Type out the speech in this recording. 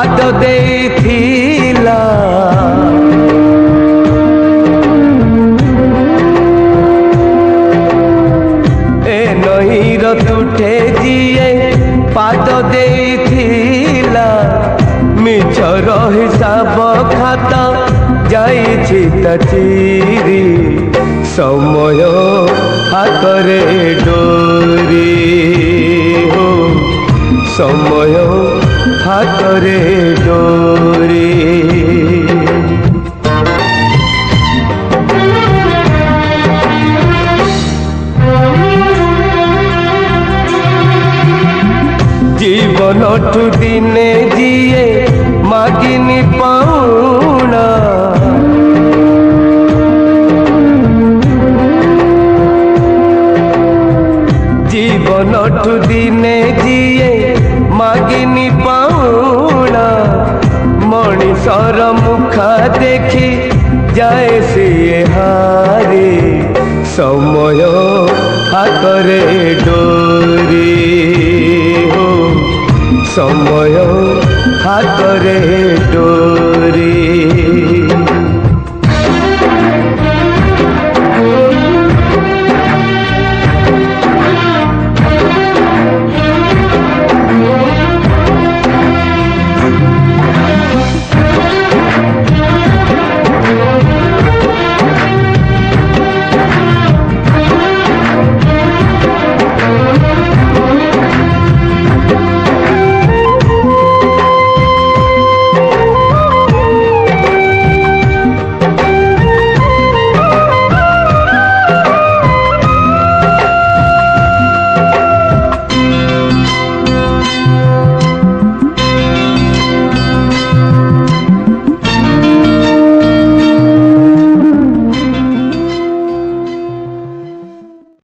पाद देथिला ए नईर तुठे जिए पाद देथिला मिछर हिसाब खाता जाइछि चिरी समय हातरे डोरी हो समय हातरे डोरी जीवन ठु दिने जिए मागिनी पाउना जीवन ठु दिने जिए मागिनी पाउना मणिषर मुखा देखी जाए सी हारी समय हातरे डोरी हो समय हातरे डोरी।